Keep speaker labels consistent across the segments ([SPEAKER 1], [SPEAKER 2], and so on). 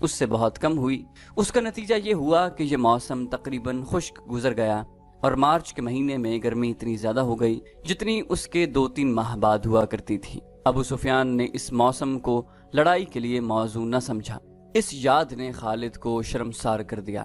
[SPEAKER 1] اس سے بہت کم ہوئی۔ اس کا نتیجہ یہ ہوا کہ یہ موسم تقریباً خشک گزر گیا اور مارچ کے مہینے میں گرمی اتنی زیادہ ہو گئی جتنی اس کے 2-3 ماہ بعد ہوا کرتی تھی۔ ابو سفیان نے اس موسم کو لڑائی کے لیے موزوں نہ سمجھا۔ اس یاد نے خالد کو شرمسار کر دیا۔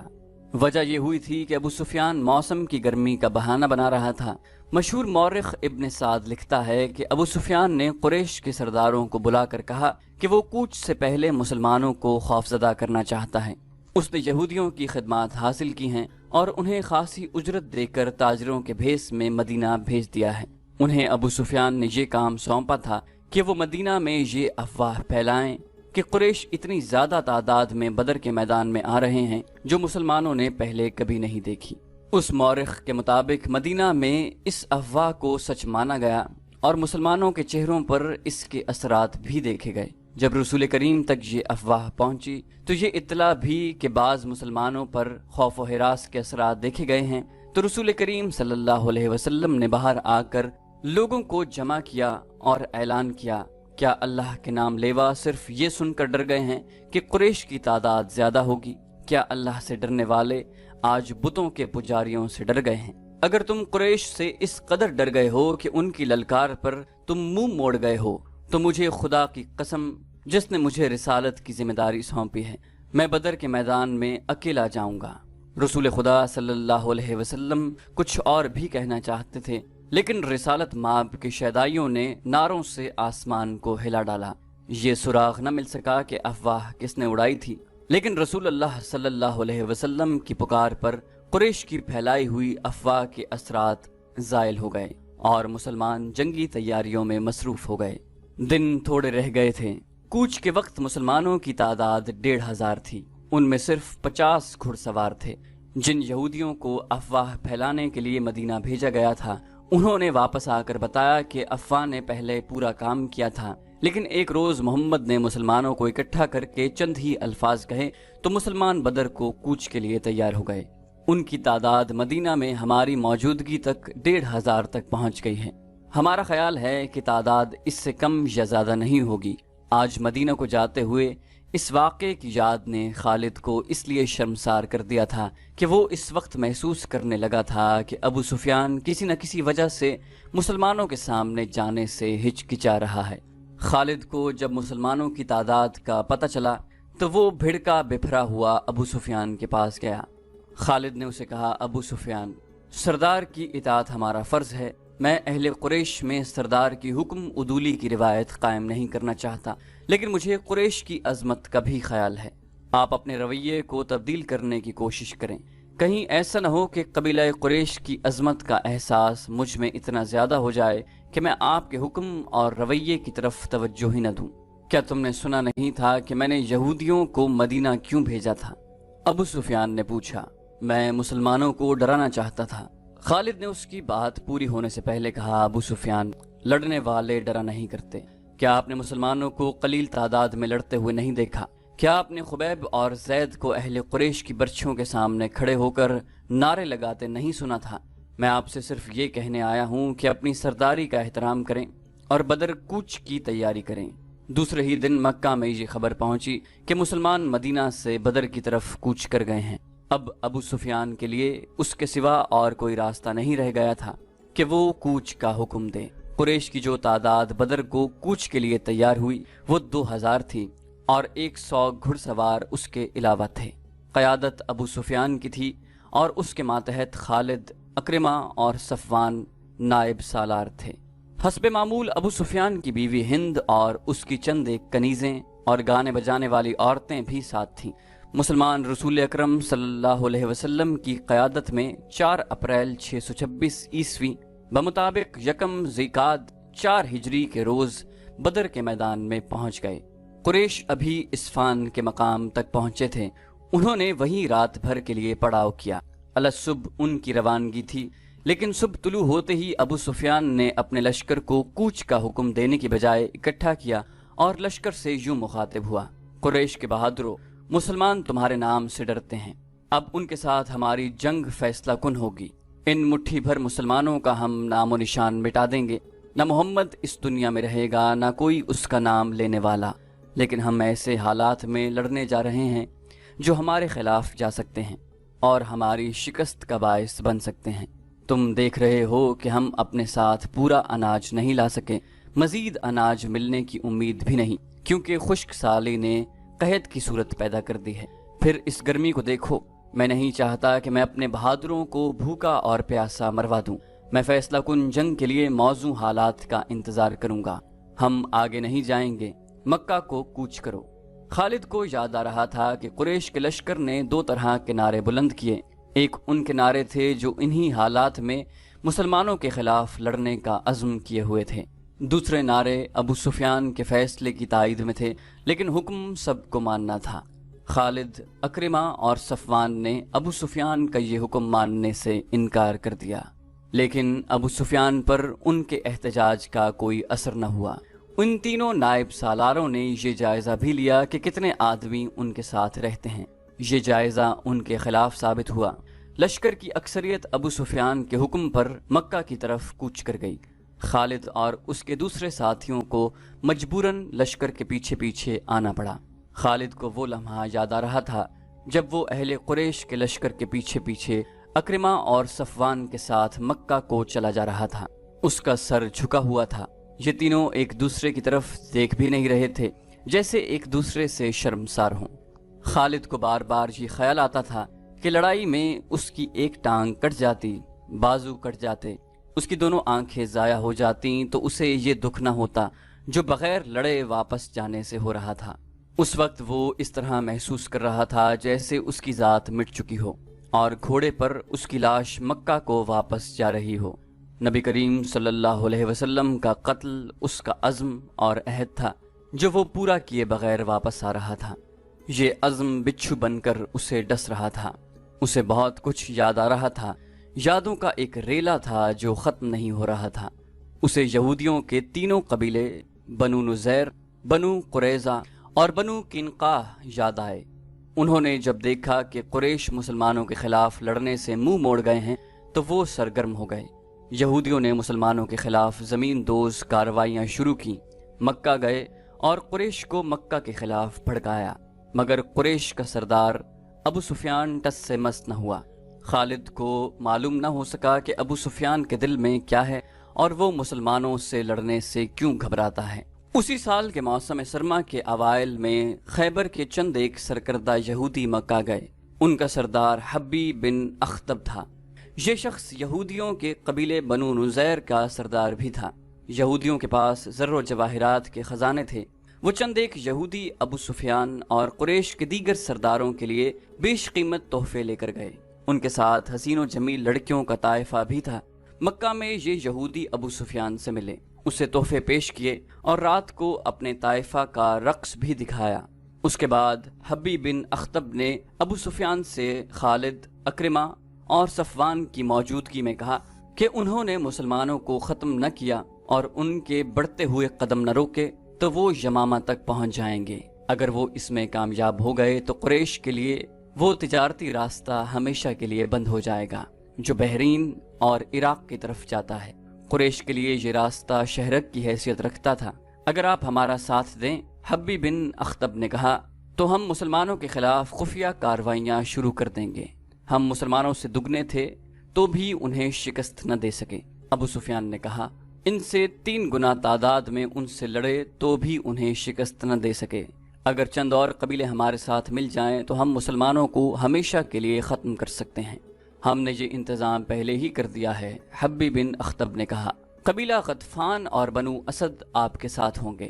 [SPEAKER 1] وجہ یہ ہوئی تھی کہ ابو سفیان موسم کی گرمی کا بہانہ بنا رہا تھا۔ مشہور مورخ ابن سعد لکھتا ہے کہ ابو سفیان نے قریش کے سرداروں کو بلا کر کہا کہ وہ کوچ سے پہلے مسلمانوں کو خوفزدہ کرنا چاہتا ہے۔ اس نے یہودیوں کی خدمات حاصل کی ہیں اور انہیں خاصی اجرت دے کر تاجروں کے بھیس میں مدینہ بھیج دیا ہے۔ انہیں ابو سفیان نے یہ کام سونپا تھا کہ وہ مدینہ میں یہ افواہ پھیلائیں کہ قریش اتنی زیادہ تعداد میں بدر کے میدان میں آ رہے ہیں جو مسلمانوں نے پہلے کبھی نہیں دیکھی۔ اس مورخ کے مطابق مدینہ میں اس افواہ کو سچ مانا گیا اور مسلمانوں کے چہروں پر اس کے اثرات بھی دیکھے گئے۔ جب رسول کریم تک یہ افواہ پہنچی تو یہ اطلاع بھی کہ بعض مسلمانوں پر خوف و ہراس کے اثرات دیکھے گئے ہیں، تو رسول کریم صلی اللہ علیہ وسلم نے باہر آ کر لوگوں کو جمع کیا اور اعلان کیا، کیا اللہ کے نام لیوا صرف یہ سن کر ڈر گئے ہیں کہ قریش کی تعداد زیادہ ہوگی؟ کیا اللہ سے ڈرنے والے آج بتوں کے پجاریوں سے ڈر گئے ہیں؟ اگر تم قریش سے اس قدر ڈر گئے ہو کہ ان کی للکار پر تم منہ موڑ گئے ہو تو مجھے خدا کی قسم جس نے مجھے رسالت کی ذمہ داری سونپی ہے، میں بدر کے میدان میں اکیلا جاؤں گا۔ رسول خدا صلی اللہ علیہ وسلم کچھ اور بھی کہنا چاہتے تھے، لیکن رسالت مآب کے شیدائیوں نے نعروں سے آسمان کو ہلا ڈالا۔ یہ سراغ نہ مل سکا کہ افواہ کس نے اڑائی تھی، لیکن رسول اللہ صلی اللہ علیہ وسلم کی پکار پر قریش کی پھیلائی ہوئی افواہ کے اثرات زائل ہو گئے اور مسلمان جنگی تیاریوں میں مصروف ہو گئے۔ دن تھوڑے رہ گئے تھے۔ کوچ کے وقت مسلمانوں کی تعداد 1500 تھی۔ ان میں صرف 50 گھڑ سوار تھے۔ جن یہودیوں کو افواہ پھیلانے کے لیے مدینہ بھیجا گیا تھا انہوں نے واپس آ کر بتایا کہ افواہ نے پہلے پورا کام کیا تھا، لیکن ایک روز محمد نے مسلمانوں کو اکٹھا کر کے چند ہی الفاظ کہے تو مسلمان بدر کو کوچ کے لیے تیار ہو گئے۔ ان کی تعداد مدینہ میں ہماری موجودگی تک 1500 تک پہنچ گئی ہے۔ ہمارا خیال ہے کہ تعداد اس سے کم یا زیادہ نہیں ہوگی۔ آج مدینہ کو جاتے ہوئے اس واقعے کی یاد نے خالد کو اس لیے شرمسار کر دیا تھا کہ وہ اس وقت محسوس کرنے لگا تھا کہ ابو سفیان کسی نہ کسی وجہ سے مسلمانوں کے سامنے جانے سے ہچکچا رہا ہے۔ خالد کو جب مسلمانوں کی تعداد کا پتہ چلا تو وہ بھڑکا بپھرا ہوا ابو سفیان کے پاس گیا۔ خالد نے اسے کہا، ابو سفیان، سردار کی اطاعت ہمارا فرض ہے۔ میں اہل قریش میں سردار کی حکم عدولی کی روایت قائم نہیں کرنا چاہتا، لیکن مجھے قریش کی عظمت کا بھی خیال ہے۔ آپ اپنے رویے کو تبدیل کرنے کی کوشش کریں، کہیں ایسا نہ ہو کہ قبیلہ قریش کی عظمت کا احساس مجھ میں اتنا زیادہ ہو جائے کہ میں آپ کے حکم اور رویے کی طرف توجہ ہی نہ دوں۔ کیا تم نے سنا نہیں تھا کہ میں نے یہودیوں کو مدینہ کیوں بھیجا تھا؟ ابو سفیان نے پوچھا۔ میں مسلمانوں کو ڈرانا چاہتا تھا۔ خالد نے اس کی بات پوری ہونے سے پہلے کہا، ابو سفیان، لڑنے والے ڈرا نہیں کرتے۔ کیا آپ نے مسلمانوں کو قلیل تعداد میں لڑتے ہوئے نہیں دیکھا؟ کیا آپ نے خبیب اور زید کو اہل قریش کی برچھوں کے سامنے کھڑے ہو کر نعرے لگاتے نہیں سنا تھا؟ میں آپ سے صرف یہ کہنے آیا ہوں کہ اپنی سرداری کا احترام کریں اور بدر کوچ کی تیاری کریں۔ دوسرے ہی دن مکہ میں یہ خبر پہنچی کہ مسلمان مدینہ سے بدر کی طرف کوچ کر گئے ہیں۔ اب ابو سفیان کے لیے اس کے سوا اور کوئی راستہ نہیں رہ گیا تھا کہ وہ کوچ کا حکم دے۔ قریش کی جو تعداد بدر کو کوچ کے لیے تیار ہوئی وہ 2000 تھی اور 100 گھڑ سوار اس کے علاوہ تھے۔ قیادت ابو سفیان کی تھی اور اس کے ماتحت خالد، اکرمہ اور صفوان نائب سالار تھے۔ حسب معمول ابو سفیان کی بیوی ہند اور اس کی چند ایک کنیزیں اور گانے بجانے والی عورتیں بھی ساتھ تھیں۔ مسلمان رسول اکرم صلی اللہ علیہ وسلم کی قیادت میں 4 اپریل 626 عیسوی بمطابق 1 ذیقعدہ 4 ہجری کے روز بدر کے میدان میں پہنچ گئے۔ قریش ابھی اسفان کے مقام تک پہنچے تھے۔ انہوں نے وہیں رات بھر کے لیے پڑاؤ کیا۔ الصبح ان کی روانگی تھی، لیکن صبح طلوع ہوتے ہی ابو سفیان نے اپنے لشکر کو کوچ کا حکم دینے کی بجائے اکٹھا کیا اور لشکر سے یوں مخاطب ہوا، قریش کے بہادروں، مسلمان تمہارے نام سے ڈرتے ہیں۔ اب ان کے ساتھ ہماری جنگ فیصلہ کن ہوگی۔ ان مٹھی بھر مسلمانوں کا ہم نام و نشان مٹا دیں گے۔ نہ محمد اس دنیا میں رہے گا، نہ کوئی اس کا نام لینے والا۔ لیکن ہم ایسے حالات میں لڑنے جا رہے ہیں جو ہمارے خلاف جا سکتے ہیں اور ہماری شکست کا باعث بن سکتے ہیں۔ تم دیکھ رہے ہو کہ ہم اپنے ساتھ پورا اناج نہیں لا سکے، مزید اناج ملنے کی امید بھی نہیں، کیونکہ خشک سالی نے قحط کی صورت پیدا کر دی ہے۔ پھر اس گرمی کو دیکھو، میں نہیں چاہتا کہ میں اپنے بہادروں کو بھوکا اور پیاسا مروا دوں۔ میں فیصلہ کن جنگ کے لیے موزوں حالات کا انتظار کروں گا۔ ہم آگے نہیں جائیں گے، مکہ کو کوچ کرو۔ خالد کو یاد آ رہا تھا کہ قریش کے لشکر نے دو طرح کے نعرے بلند کیے۔ ایک ان کے نعرے تھے جو انہی حالات میں مسلمانوں کے خلاف لڑنے کا عزم کیے ہوئے تھے، دوسرے نعرے ابو سفیان کے فیصلے کی تائید میں تھے، لیکن حکم سب کو ماننا تھا۔ خالد، اکرمہ اور صفوان نے ابو سفیان کا یہ حکم ماننے سے انکار کر دیا، لیکن ابو سفیان پر ان کے احتجاج کا کوئی اثر نہ ہوا۔ ان تینوں نائب سالاروں نے یہ جائزہ بھی لیا کہ کتنے آدمی ان کے ساتھ رہتے ہیں۔ یہ جائزہ ان کے خلاف ثابت ہوا۔ لشکر کی اکثریت ابو سفیان کے حکم پر مکہ کی طرف کوچ کر گئی۔ خالد اور اس کے دوسرے ساتھیوں کو مجبوراً لشکر کے پیچھے پیچھے آنا پڑا۔ خالد کو وہ لمحہ یاد آ رہا تھا جب وہ اہل قریش کے لشکر کے پیچھے پیچھے اکرمہ اور صفوان کے ساتھ مکہ کو چلا جا رہا تھا۔ اس کا سر جھکا ہوا تھا۔ یہ تینوں ایک دوسرے کی طرف دیکھ بھی نہیں رہے تھے، جیسے ایک دوسرے سے شرمسار ہوں۔ خالد کو بار بار یہ خیال آتا تھا کہ لڑائی میں اس کی ایک ٹانگ کٹ جاتی، بازو کٹ جاتے، اس کی دونوں آنکھیں ضائع ہو جاتیں تو اسے یہ دکھ نہ ہوتا جو بغیر لڑے واپس جانے سے ہو رہا تھا۔ اس وقت وہ اس طرح محسوس کر رہا تھا جیسے اس کی ذات مٹ چکی ہو اور گھوڑے پر اس کی لاش مکہ کو واپس جا رہی ہو۔ نبی کریم صلی اللہ علیہ وسلم کا قتل اس کا عزم اور عہد تھا جو وہ پورا کیے بغیر واپس آ رہا تھا۔ یہ عزم بچھو بن کر اسے ڈس رہا تھا۔ اسے بہت کچھ یاد آ رہا تھا، یادوں کا ایک ریلا تھا جو ختم نہیں ہو رہا تھا۔ اسے یہودیوں کے تینوں قبیلے بنو نذیر، بنو قریظہ اور بنو قینقاع یاد آئے۔ انہوں نے جب دیکھا کہ قریش مسلمانوں کے خلاف لڑنے سے منہ موڑ گئے ہیں تو وہ سرگرم ہو گئے۔ یہودیوں نے مسلمانوں کے خلاف زمین دوز کارروائیاں شروع کی، مکہ گئے اور قریش کو مکہ کے خلاف بھڑکایا، مگر قریش کا سردار ابو سفیان ٹس سے مس نہ ہوا۔ خالد کو معلوم نہ ہو سکا کہ ابو سفیان کے دل میں کیا ہے اور وہ مسلمانوں سے لڑنے سے کیوں گھبراتا ہے۔ اسی سال کے موسم سرما کے اوائل میں خیبر کے چند ایک سرکردہ یہودی مکہ گئے۔ ان کا سردار حبی بن اخطب تھا۔ یہ شخص یہودیوں کے قبیلے بنو نذیر کا سردار بھی تھا۔ یہودیوں کے پاس زر و جواہرات کے خزانے تھے۔ وہ چند ایک یہودی ابو سفیان اور قریش کے دیگر سرداروں کے لیے بیش قیمت تحفے لے کر گئے۔ ان کے ساتھ حسین و جمیل لڑکیوں کا طائفہ بھی تھا۔ مکہ میں یہ یہودی ابو سفیان سے ملے، اسے تحفے پیش کیے اور رات کو اپنے طائفہ کا رقص بھی دکھایا۔ اس کے بعد حبی بن اخطب نے ابو سفیان سے خالد، اکرمہ اور صفوان کی موجودگی میں کہا کہ انہوں نے مسلمانوں کو ختم نہ کیا اور ان کے بڑھتے ہوئے قدم نہ روکے تو وہ یمامہ تک پہنچ جائیں گے۔ اگر وہ اس میں کامیاب ہو گئے تو قریش کے لیے وہ تجارتی راستہ ہمیشہ کے لیے بند ہو جائے گا جو بحرین اور عراق کی طرف جاتا ہے۔ قریش کے لیے یہ راستہ شہرک کی حیثیت رکھتا تھا۔ اگر آپ ہمارا ساتھ دیں، حبی بن اخطب نے کہا، تو ہم مسلمانوں کے خلاف خفیہ کارروائیاں شروع کر دیں گے۔ ہم مسلمانوں سے دگنے تھے تو بھی انہیں شکست نہ دے سکے۔ ابو سفیان نے کہا، ان سے 3 گنا تعداد میں ان سے لڑے تو بھی انہیں شکست نہ دے سکے۔ اگر چند اور قبیلے ہمارے ساتھ مل جائیں تو ہم مسلمانوں کو ہمیشہ کے لیے ختم کر سکتے ہیں۔ ہم نے یہ انتظام پہلے ہی کر دیا ہے، حبی بن اخطب نے کہا۔ قبیلہ غطفان اور بنو اسد آپ کے ساتھ ہوں گے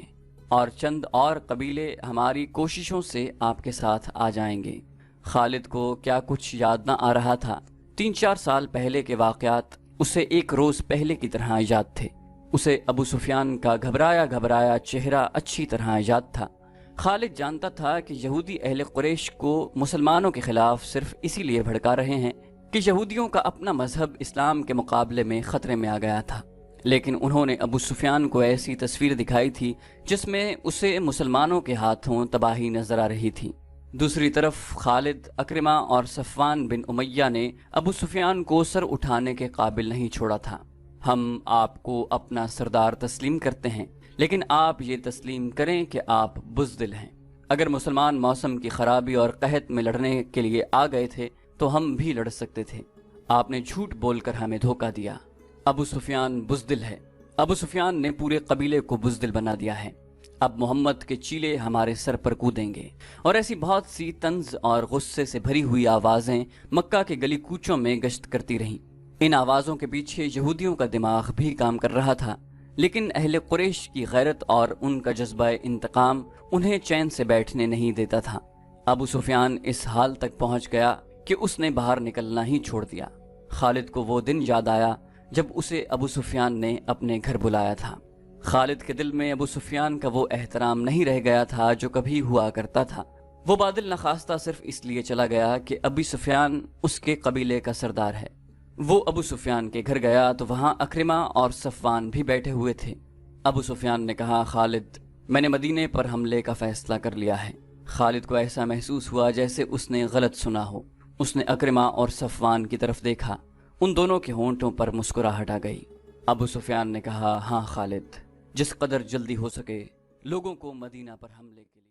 [SPEAKER 1] اور چند اور قبیلے ہماری کوششوں سے آپ کے ساتھ آ جائیں گے۔ خالد کو کیا کچھ یاد نہ آ رہا تھا۔ 3-4 سال پہلے کے واقعات اسے ایک روز پہلے کی طرح یاد تھے۔ اسے ابو سفیان کا گھبرایا چہرہ اچھی طرح یاد تھا۔ خالد جانتا تھا کہ یہودی اہل قریش کو مسلمانوں کے خلاف صرف اسی لیے بھڑکا رہے ہیں کہ یہودیوں کا اپنا مذہب اسلام کے مقابلے میں خطرے میں آ گیا تھا، لیکن انہوں نے ابو سفیان کو ایسی تصویر دکھائی تھی جس میں اسے مسلمانوں کے ہاتھوں تباہی نظر آ رہی تھی۔ دوسری طرف خالد، اکرمہ اور صفوان بن امیہ نے ابو سفیان کو سر اٹھانے کے قابل نہیں چھوڑا تھا۔ ہم آپ کو اپنا سردار تسلیم کرتے ہیں، لیکن آپ یہ تسلیم کریں کہ آپ بزدل ہیں۔ اگر مسلمان موسم کی خرابی اور قحط میں لڑنے کے لیے آ گئے تھے تو ہم بھی لڑ سکتے تھے۔ آپ نے جھوٹ بول کر ہمیں دھوکہ دیا۔ ابو سفیان بزدل ہے۔ ابو سفیان نے پورے قبیلے کو بزدل بنا دیا ہے۔ اب محمد کے چیلے ہمارے سر پر کودیں گے۔ اور ایسی بہت سی طنز اور غصے سے بھری ہوئی آوازیں مکہ کے گلی کوچوں میں گشت کرتی رہیں۔ ان آوازوں کے پیچھے یہودیوں کا دماغ بھی کام کر رہا تھا، لیکن اہل قریش کی غیرت اور ان کا جذبہ انتقام انہیں چین سے بیٹھنے نہیں دیتا تھا۔ ابو سفیان اس حال تک پہنچ گیا کہ اس نے باہر نکلنا ہی چھوڑ دیا۔ خالد کو وہ دن یاد آیا جب اسے ابو سفیان نے اپنے گھر بلایا تھا۔ خالد کے دل میں ابو سفیان کا وہ احترام نہیں رہ گیا تھا جو کبھی ہوا کرتا تھا۔ وہ بادل نخواستہ صرف اس لیے چلا گیا کہ ابو سفیان اس کے قبیلے کا سردار ہے۔ وہ ابو سفیان کے گھر گیا تو وہاں اکرمہ اور صفوان بھی بیٹھے ہوئے تھے۔ ابو سفیان نے کہا، خالد، میں نے مدینے پر حملے کا فیصلہ کر لیا ہے۔ خالد کو ایسا محسوس ہوا جیسے اس نے غلط سنا ہو۔ اس نے اکرمہ اور صفوان کی طرف دیکھا۔ ان دونوں کے ہونٹوں پر مسکراہٹ آ گئی۔ ابو سفیان نے کہا، ہاں خالد، جس قدر جلدی ہو سکے لوگوں کو مدینہ پر حملے کے لیے